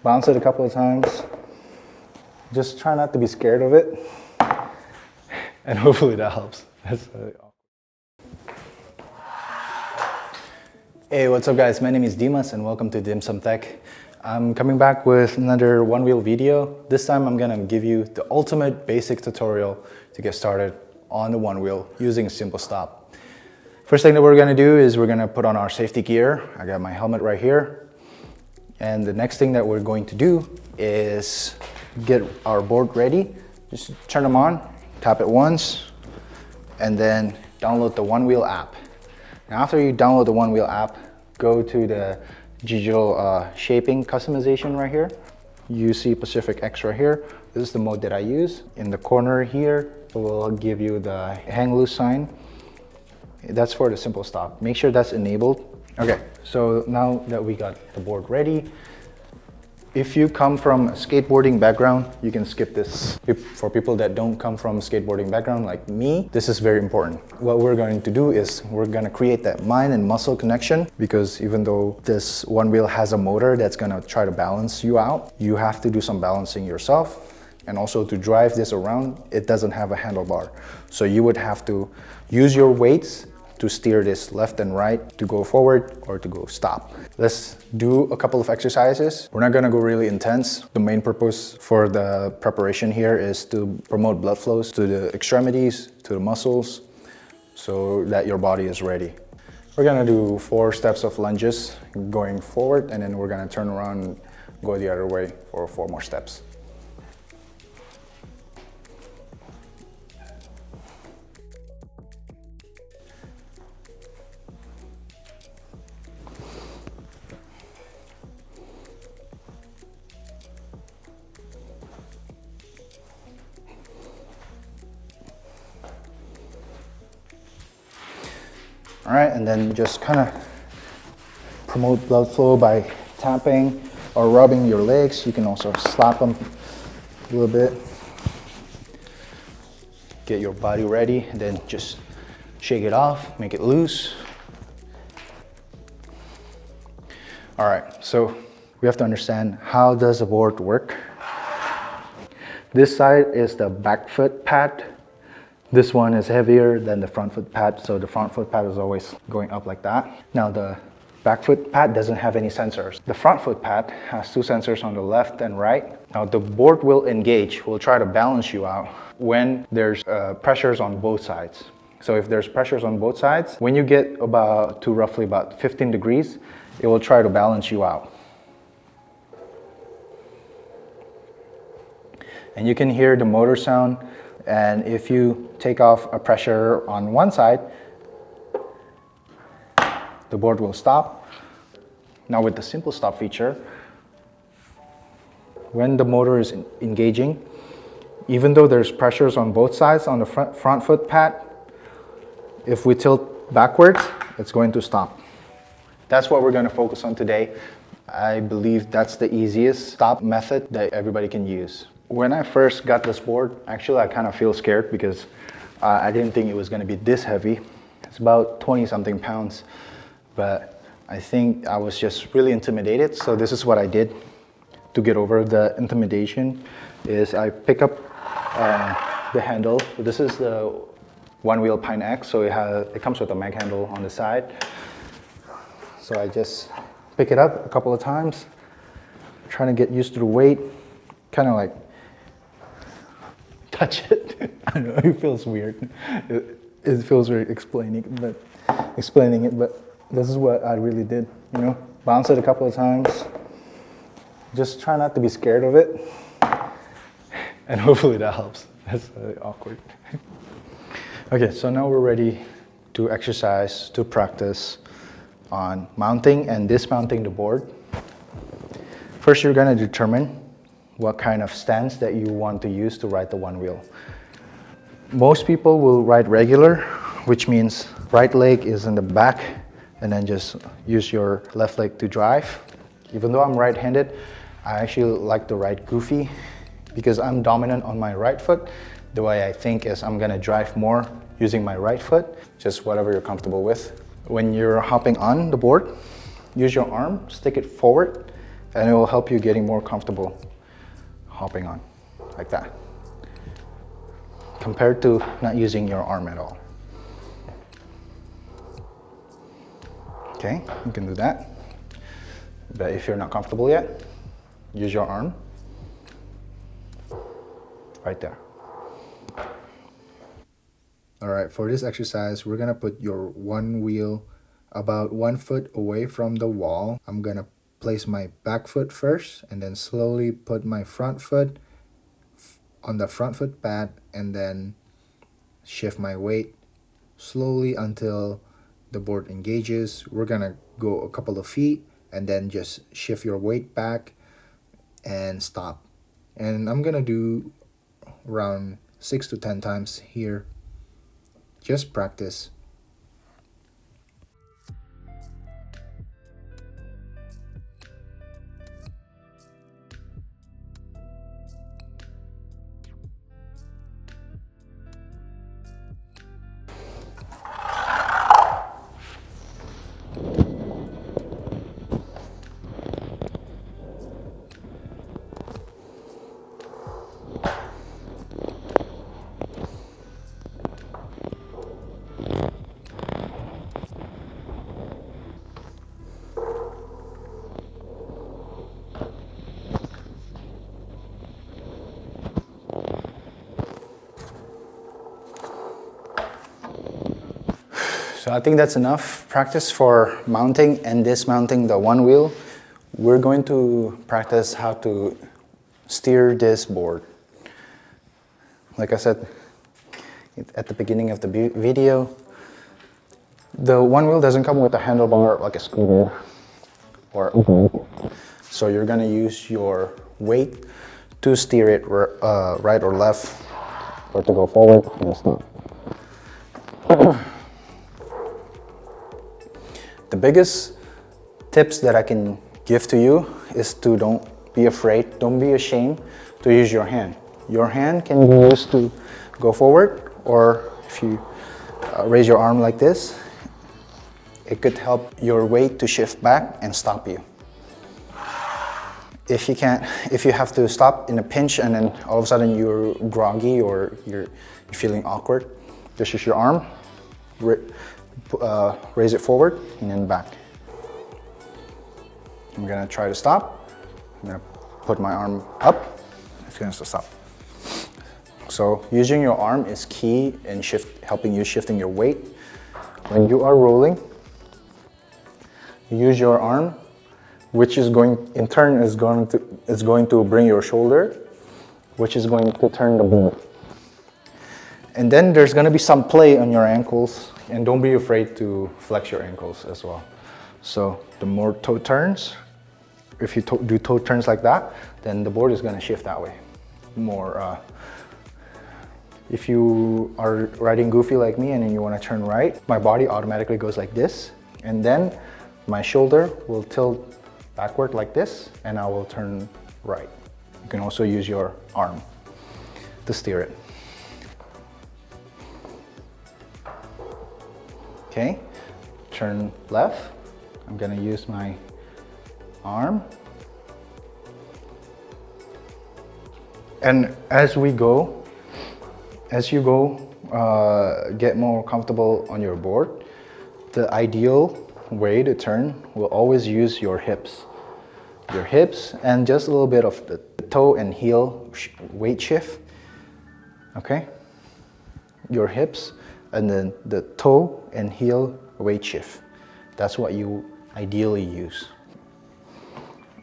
bounce it a couple of times. Just try not to be scared of it. And hopefully that helps. Hey, what's up guys? My name is Dimas and welcome to Dim Sum Tech. I'm coming back with another Onewheel video. This time I'm gonna give you the ultimate basic tutorial to get started on the Onewheel using a simple stop. First thing that we're gonna do is we're gonna put on our safety gear. I got my helmet right here. And the next thing that we're going to do is get our board ready. Just turn them on, tap it once, and then download the Onewheel app. Now after you download the Onewheel app, go to the digital shaping customization right here. You see Pacific X right here. This is the mode that I use. In the corner here, it will give you the hang loose sign. That's for the simple stop. Make sure that's enabled. Okay, so now that we got the board ready, if you come from a skateboarding background, you can skip this. For people that don't come from a skateboarding background like me, this is very important. What we're going to do is we're gonna create that mind and muscle connection, because even though this Onewheel has a motor that's gonna try to balance you out, you have to do some balancing yourself. And also to drive this around, it doesn't have a handlebar. So you would have to use your weights to steer this left and right, to go forward or to go stop. Let's do a couple of exercises. We're not gonna go really intense. The main purpose for the preparation here is to promote blood flows to the extremities, to the muscles, so that your body is ready. We're gonna do 4 steps of lunges going forward, and then we're gonna turn around and go the other way for 4 more steps. All right, and then just kind of promote blood flow by tapping or rubbing your legs. You can also slap them a little bit. Get your body ready, and then just shake it off, make it loose. All right, so we have to understand, how does the board work? This side is the back foot pad. This one is heavier than the front foot pad, so the front foot pad is always going up like that. Now the back foot pad doesn't have any sensors. The front foot pad has 2 sensors on the left and right. Now the board will engage, will try to balance you out when there's pressures on both sides. So if there's pressures on both sides, when you get to roughly about 15 degrees, it will try to balance you out. And you can hear the motor sound. And if you take off a pressure on one side, the board will stop. Now with the simple stop feature, when the motor is engaging, even though there's pressures on both sides on the front foot pad, if we tilt backwards, it's going to stop. That's what we're going to focus on today. I believe that's the easiest stop method that everybody can use. When I first got this board, actually I kind of feel scared because I didn't think it was going to be this heavy. It's about 20 something pounds, but I think I was just really intimidated. So this is what I did to get over the intimidation, is I pick up the handle. This is the Onewheel Pine X, so it comes with a mag handle on the side. So I just pick it up a couple of times, trying to get used to the weight, kind of like touch it. I don't know, it feels weird. It feels weird explaining it, but this is what I really did, you know. Bounce it a couple of times. Just try not to be scared of it. And hopefully that helps. That's awkward. Okay, so now we're ready to exercise, to practice on mounting and dismounting the board. First, you're gonna determine what kind of stance that you want to use to ride the Onewheel. Most people will ride regular, which means right leg is in the back and then just use your left leg to drive. Even though I'm right-handed, I actually like to ride goofy because I'm dominant on my right foot. The way I think is I'm gonna drive more using my right foot, just whatever you're comfortable with. When you're hopping on the board, use your arm, stick it forward, and it will help you getting more comfortable hopping on like that, compared to not using your arm at all. Okay, you can do that. But if you're not comfortable yet, use your arm right there. All right, for this exercise, we're gonna put your one wheel about 1 foot away from the wall. I'm gonna place my back foot first and then slowly put my front foot on the front foot pad and then shift my weight slowly until the board engages. We're gonna go a couple of feet and then just shift your weight back and stop. And I'm gonna do around 6 to 10 times here. Just practice. So I think that's enough practice for mounting and dismounting the one wheel. We're going to practice how to steer this board. Like I said at the beginning of the video, the one wheel doesn't come with a handlebar like a scooter or a bike. So you're gonna use your weight to steer it right or left, or to go forward and stop. The biggest tips that I can give to you is to don't be afraid, don't be ashamed to use your hand. Your hand can be used to go forward, or if you raise your arm like this, it could help your weight to shift back and stop you. If you have to stop in a pinch and then all of a sudden you're groggy or you're feeling awkward, just use your arm, raise it forward and then back. I'm gonna try to stop. I'm gonna put my arm up. It's gonna stop. So using your arm is key in helping you shifting your weight. When you are rolling, use your arm, which is going to bring your shoulder, which is going to turn the board. And then there's going to be some play on your ankles, and don't be afraid to flex your ankles as well. So the more toe turns, if you do toe turns like that, then the board is going to shift that way more. If you are riding goofy like me and then you want to turn right, my body automatically goes like this, and then my shoulder will tilt backward like this, and I will turn right. You can also use your arm to steer it. Okay, turn left. I'm gonna use my arm. And as you go, get more comfortable on your board, the ideal way to turn will always use your hips. Your hips and just a little bit of the toe and heel weight shift. Okay? Your hips and then the toe and heel weight shift. That's what you ideally use.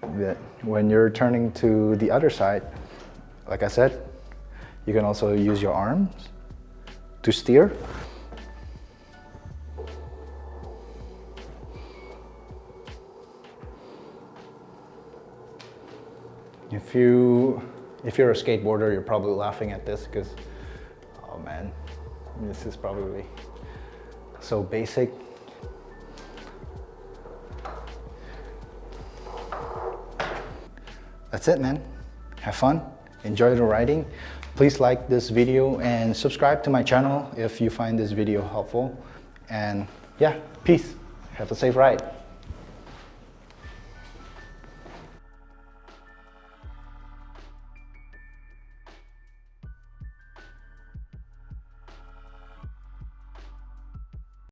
But when you're turning to the other side, like I said, you can also use your arms to steer. If you're a skateboarder, you're probably laughing at this because, oh man, this is probably so basic. That's it, man. Have fun, enjoy the riding. Please like this video and subscribe to my channel if you find this video helpful. And yeah, peace. Have a safe ride.